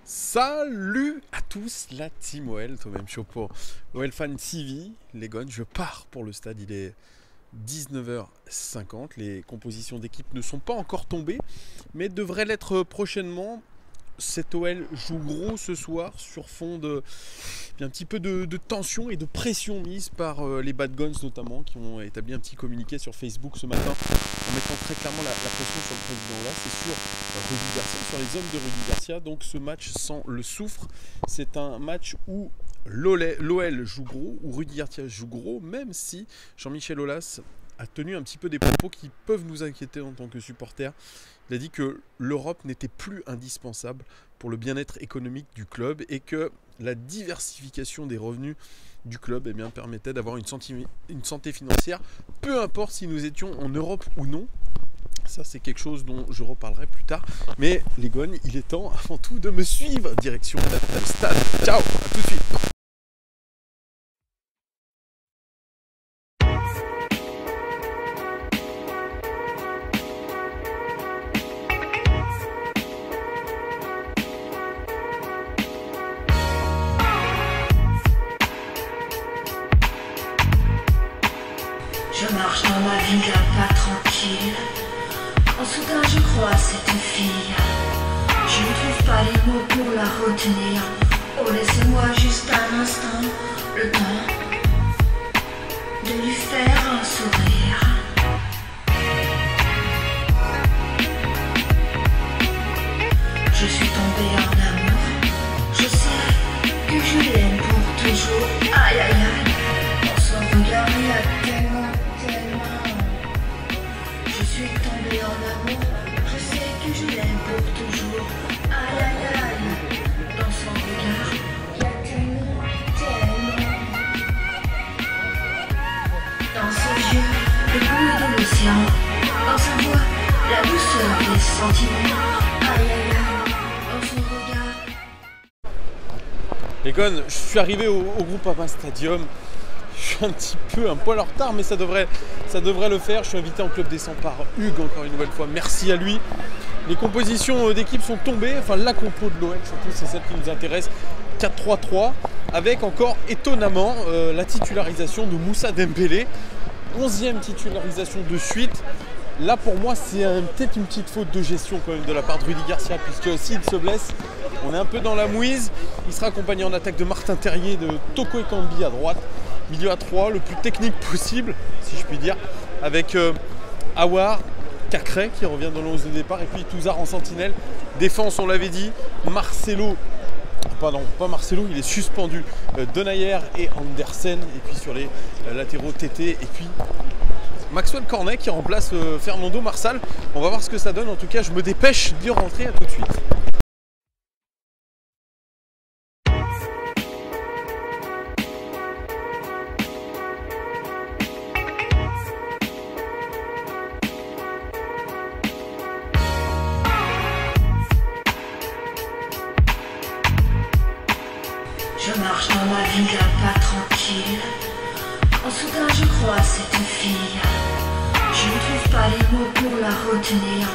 Salut à tous, la team OL, toi-même chaud pour OL Fan TV, les Gones. Je pars pour le stade, il est 19h50. Les compositions d'équipe ne sont pas encore tombées, mais devraient l'être prochainement. Cet OL joue gros ce soir sur fond de un petit peu de tension et de pression mise par les Bad Guns notamment, qui ont établi un petit communiqué sur Facebook ce matin en mettant très clairement la pression sur le président. Là, c'est sur Rudy Garcia, sur les hommes de Rudy Garcia. Donc ce match sans le soufre, c'est un match où l'OL joue gros, où Rudy Garcia joue gros, même si Jean-Michel Aulas a tenu un petit peu des propos qui peuvent nous inquiéter en tant que supporters. Il a dit que l'Europe n'était plus indispensable pour le bien-être économique du club et que la diversification des revenus du club permettait d'avoir une santé financière, peu importe si nous étions en Europe ou non. Ça, c'est quelque chose dont je reparlerai plus tard. Mais les Gones, il est temps avant tout de me suivre. Direction le stade. Ciao, à tout de suite. Je marche dans ma ville pas tranquille. En soudain je crois cette fille. Je ne trouve pas les mots pour la retenir. Oh laissez-moi juste un instant, le temps de lui faire un sourire. Je suis tombée en amour. Je sais que je l'aime pour toujours. Aïe aïe aïe. Dans son regard il y a tellement. Je suis tombée en amour, je sais que je l'aime pour toujours. Aïe aïe aïe, dans son regard, il y a tellement. Dans ses yeux, le bleu de l'océan. Dans sa voix, la douceur des sentiments. Aïe aïe aïe, dans son regard. Les Gones, je suis arrivé au Groupama Stadium. Je suis un poil en retard, mais ça devrait le faire. Je suis invité en Club des 100 par Hugues, encore une nouvelle fois. Merci à lui. Les compositions d'équipe sont tombées. Enfin, la compo de l'OL, surtout, c'est celle qui nous intéresse. 4-3-3, avec encore étonnamment la titularisation de Moussa Dembélé. 11e titularisation de suite. Là, pour moi, c'est peut-être une petite faute de gestion quand même de la part de Rudy Garcia, puisque s'il se blesse, on est un peu dans la mouise. Il sera accompagné en attaque de Martin Terrier, de Toko Ekambi à droite. Milieu à 3, le plus technique possible, si je puis dire, avec Aouar, Cacré qui revient dans le 11 de départ, et puis Touzard en sentinelle. Défense, on l'avait dit, Marcelo, pardon, pas Marcelo, il est suspendu, Denayer et Andersen, et puis sur les latéraux Tété, et puis Maxwell Cornet qui remplace Fernando Marsal. On va voir ce que ça donne, en tout cas je me dépêche d'y rentrer, à tout de suite. Je marche dans ma ville pas tranquille. En soudain je crois cette fille. Je ne trouve pas les mots pour la retenir.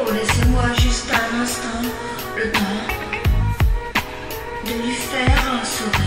Oh laissez-moi juste un instant, le temps de lui faire un sourire.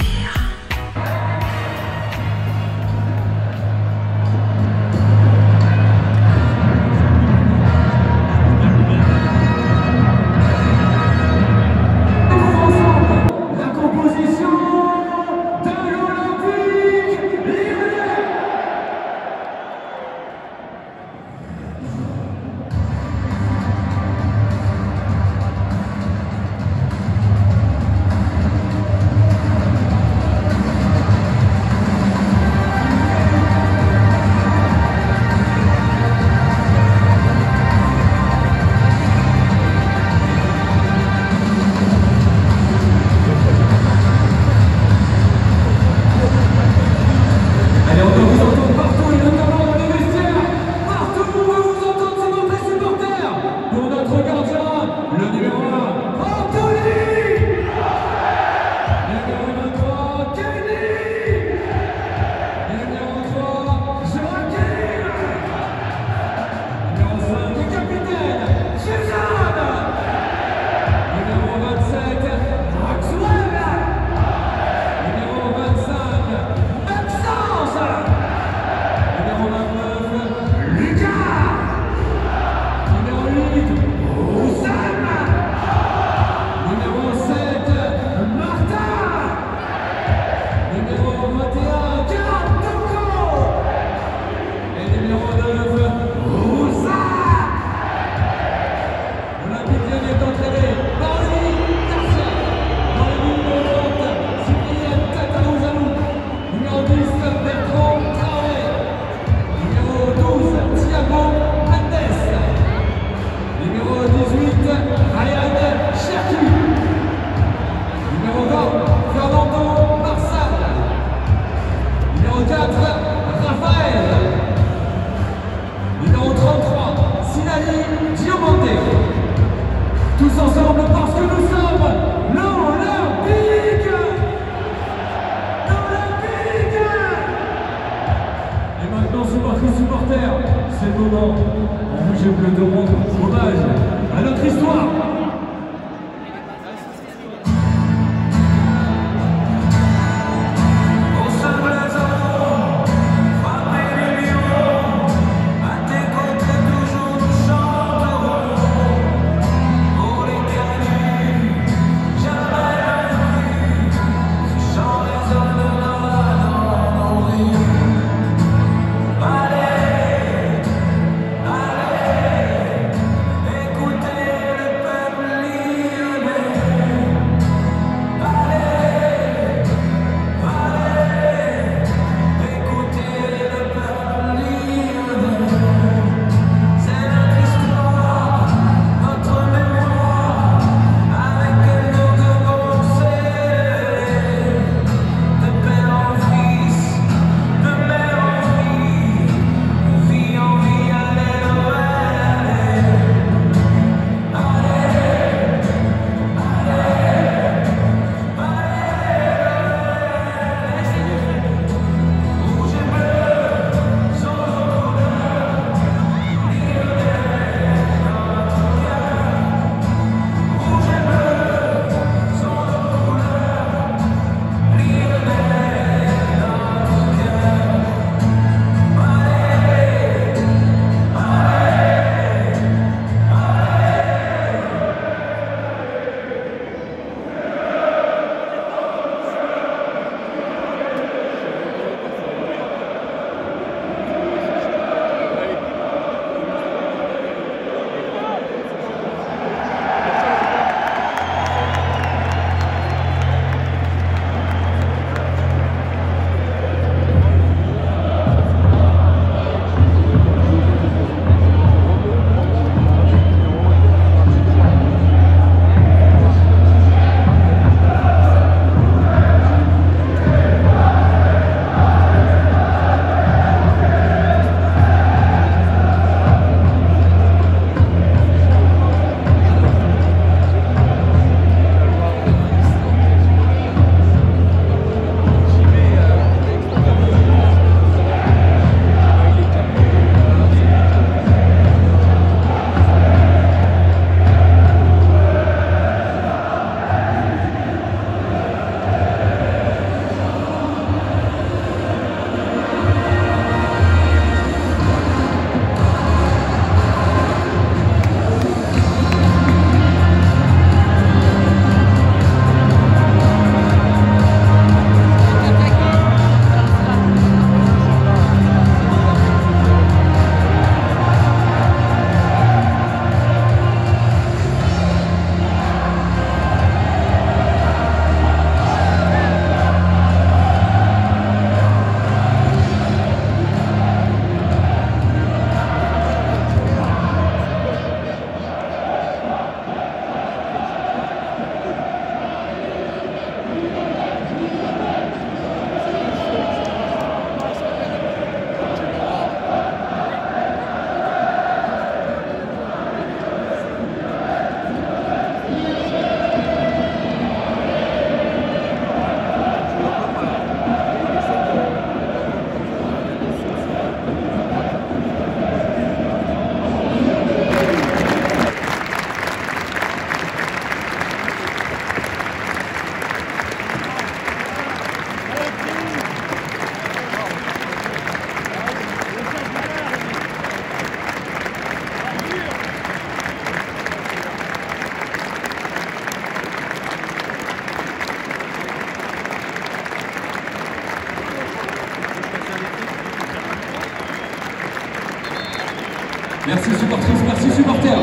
Merci supportrices, merci supporters.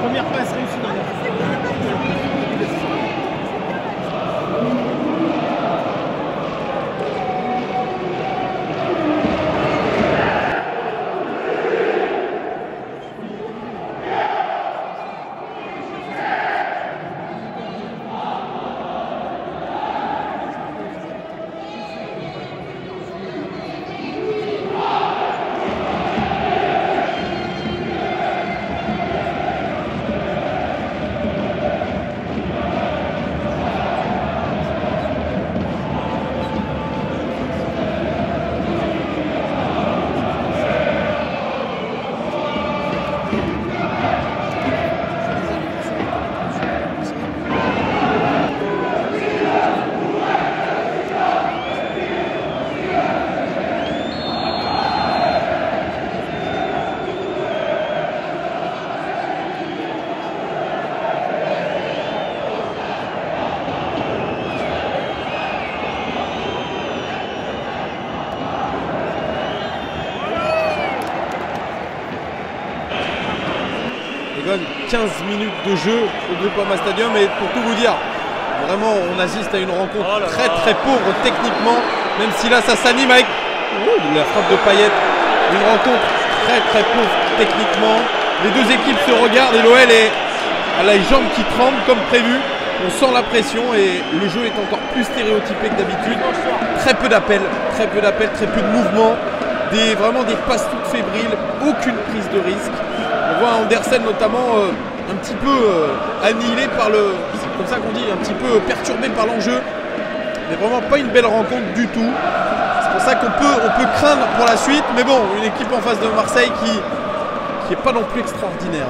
Première passe réussie dans la Egon, 15 minutes de jeu au Groupama Stadium et pour tout vous dire, vraiment on assiste à une rencontre très pauvre techniquement, même si là ça s'anime avec la frappe de Payet. Une rencontre très pauvre techniquement. Les deux équipes se regardent et l'OL a les jambes qui tremblent comme prévu. On sent la pression et le jeu est encore plus stéréotypé que d'habitude. Très peu d'appels, très peu de mouvements, vraiment des passes toutes fébriles, aucune prise de risque. On voit Andersen notamment un petit peu annihilé par c'est comme ça qu'on dit, un petit peu perturbé par l'enjeu. Mais vraiment pas une belle rencontre du tout. C'est pour ça qu'on peut craindre pour la suite. Mais bon, une équipe en face de Marseille qui est pas non plus extraordinaire.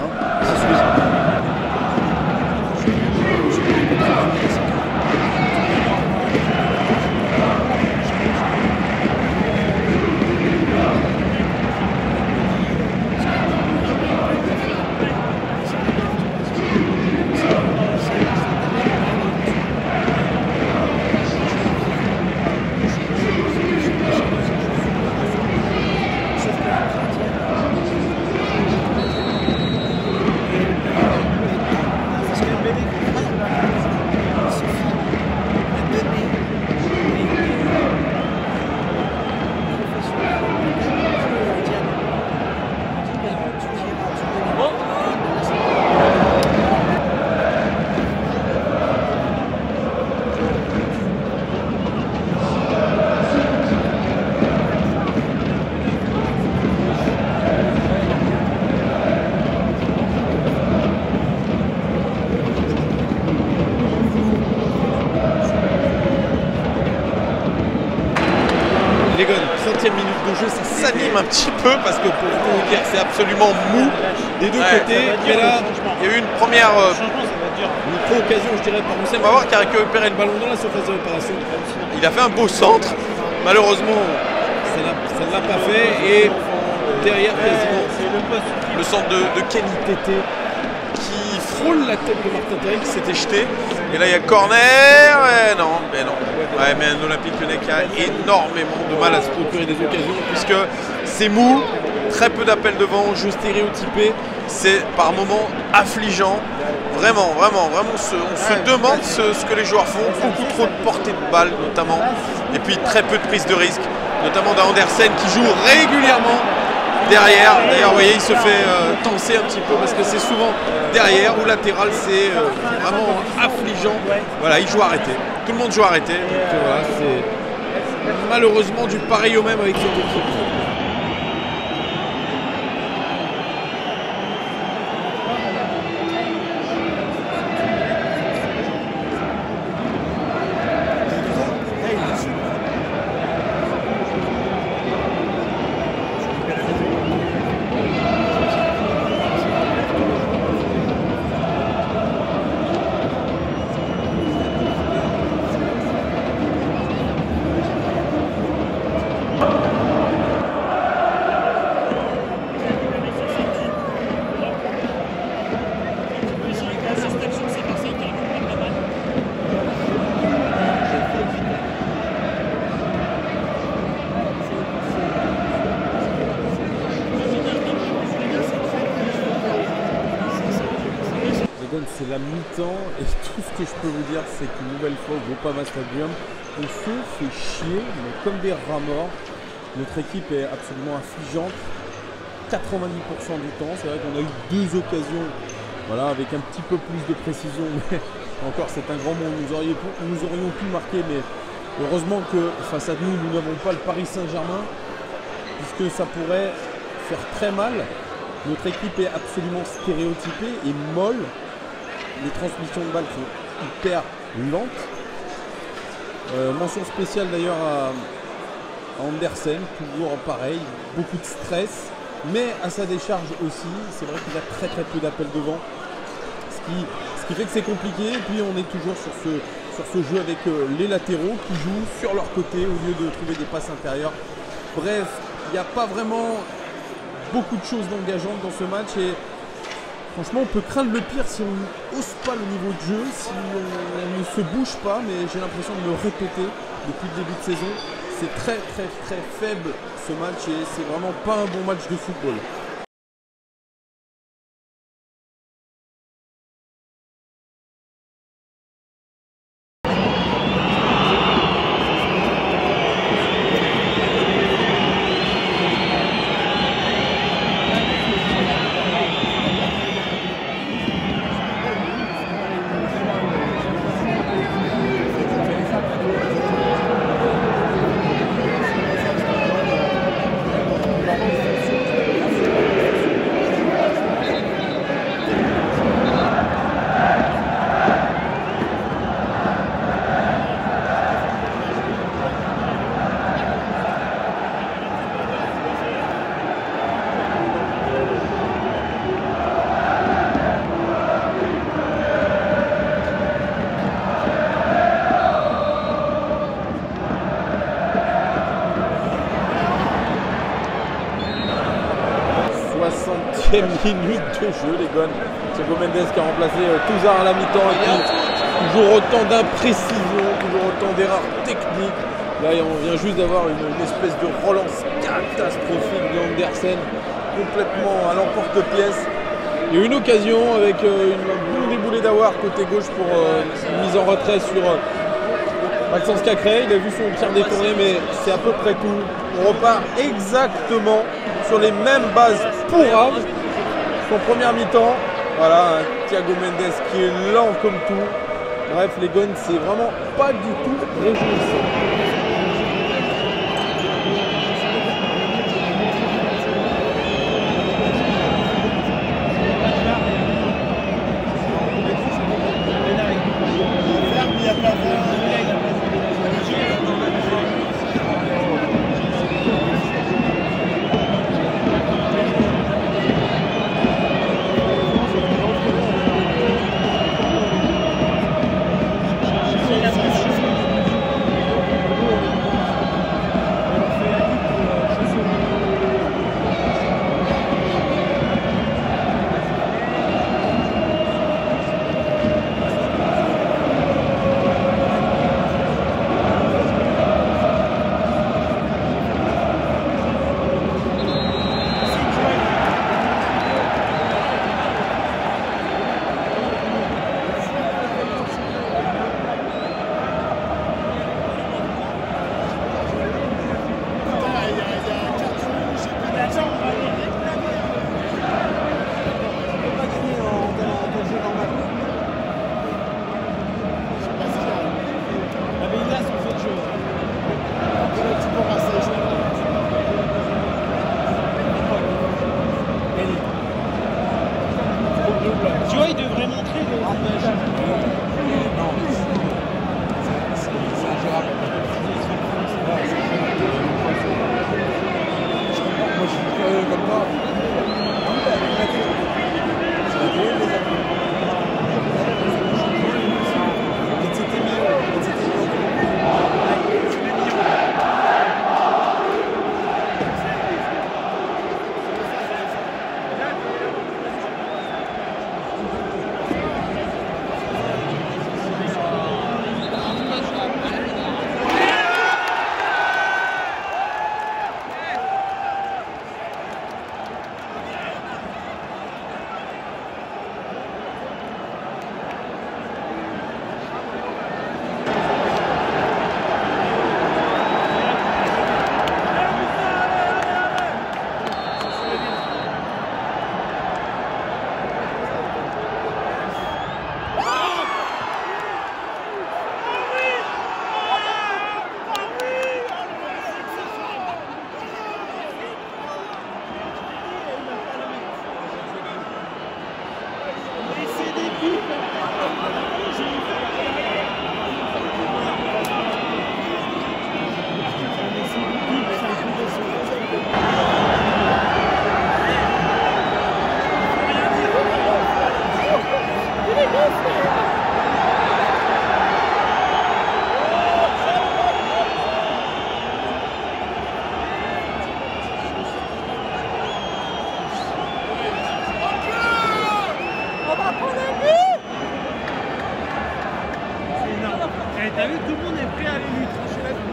Egon, 100e minute de jeu, ça s'anime un petit peu parce que pour vous dire c'est absolument mou des deux côtés. Mais là, il y a eu une première micro-occasion, je dirais, par Moussa Mawar qui a récupéré le ballon dans la surface de réparation. Il a fait un beau centre. Malheureusement, ça ne l'a pas fait. Et derrière, quasiment, le centre de Kenny Tété qui frôle la tête de Martin Terrien qui s'était jeté. Et là, il y a corner. Et non. Ouais, mais un Olympique Lyonnais qui a énormément de mal à se procurer des occasions puisque c'est mou, très peu d'appels devant, jeu stéréotypé. C'est par moments affligeant. Vraiment, on se demande ce que les joueurs font. Beaucoup trop de portée de balle, notamment. Et puis très peu de prise de risque, notamment d'Andersen qui joue régulièrement derrière. D'ailleurs, vous voyez, il se fait tenser un petit peu parce que c'est souvent derrière ou latéral. C'est vraiment affligeant. Voilà, il joue arrêté. Tout le monde joue arrêté. Donc, voilà, c'est malheureusement du pareil au même avec cette équipe. mi-temps et tout ce que je peux vous dire, c'est qu'une nouvelle fois au Groupama Stadium, on se fait chier, mais comme des rats morts. Notre équipe est absolument affligeante 90% du temps. C'est vrai qu'on a eu 2 occasions, voilà, avec un petit peu plus de précision, mais encore c'est un grand mot, nous aurions pu marquer, mais heureusement que face à nous, nous n'avons pas le Paris Saint-Germain, puisque ça pourrait faire très mal. Notre équipe est absolument stéréotypée et molle. Les transmissions de balles sont hyper lentes. Mention spéciale d'ailleurs à Andersen, toujours pareil, beaucoup de stress, mais à sa décharge aussi. C'est vrai qu'il a très peu d'appels devant, ce qui fait que c'est compliqué. Et puis on est toujours sur ce jeu avec les latéraux qui jouent sur leur côté au lieu de trouver des passes intérieures. Bref, il n'y a pas vraiment beaucoup de choses engageantes dans ce match et franchement on peut craindre le pire si on n'ose pas le niveau de jeu, si on ne se bouge pas, mais j'ai l'impression de me répéter depuis le début de saison. C'est très faible ce match et c'est vraiment pas un bon match de football. Minute de jeu, les Gones. Thiago Mendes qui a remplacé Touzard à la mi-temps et qui toujours autant d'imprécision, toujours autant d'erreurs techniques. Là, on vient juste d'avoir une espèce de relance catastrophique d'Andersen, complètement à l'emporte-pièce. Il y a eu une occasion avec une bon déboulé d'Awar côté gauche pour une mise en retrait sur Maxence Cacré. Il a vu son tir détourné, mais c'est à peu près tout. On repart exactement sur les mêmes bases pourrables. Son première mi-temps, voilà, Thiago Mendes qui est lent comme tout. Bref, les Gones, c'est vraiment pas du tout réjouissant. t'as vu, tout le monde est prêt à aller lui trancher la vie.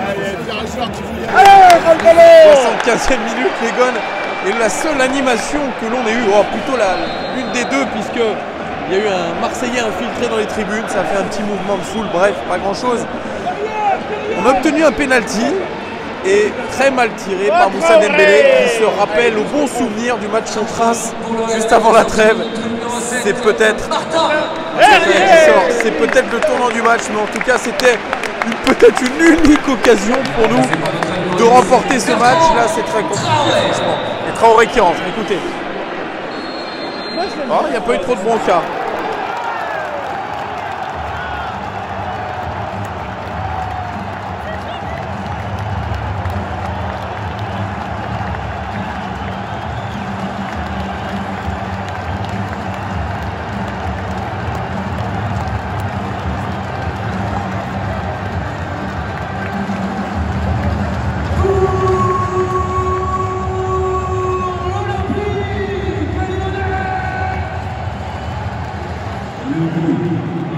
Allez, faire un joueur qui voulait. 75e minute, les Gones. Et la seule animation que l'on ait eue, plutôt l'une des deux, puisque il y a eu un Marseillais infiltré dans les tribunes, ça a fait un petit mouvement de foule, bref, pas grand chose. On a obtenu un penalty et très mal tiré par Moussa Dembélé qui se rappelle au bon souvenir du match contre Reims juste avant la trêve. C'est peut-être le tournant du match, mais en tout cas c'était peut-être une unique occasion pour nous de remporter ce match. Là c'est très compliqué franchement. Et Traoré qui rentre, écoutez. Il n'y a pas eu trop de bronca.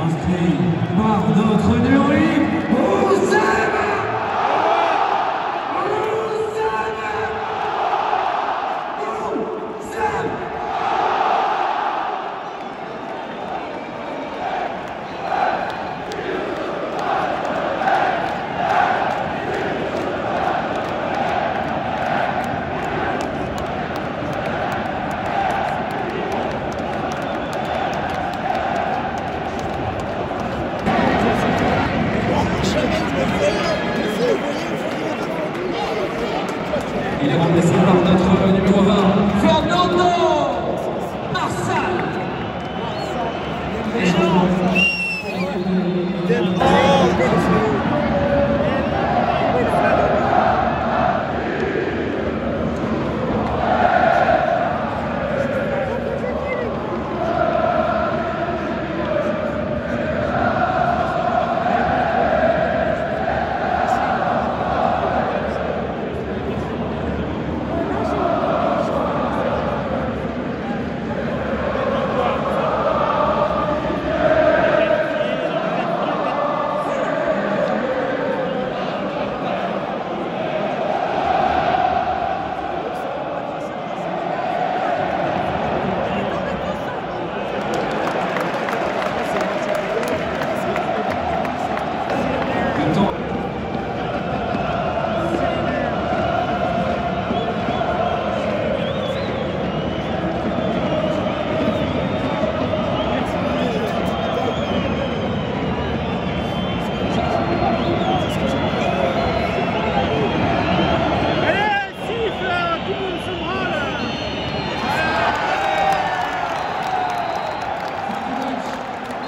Inscrit par notre néoloïque Oussama. Il est remplacé par notre numéro 20, Fernando Marsal.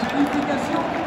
Qualification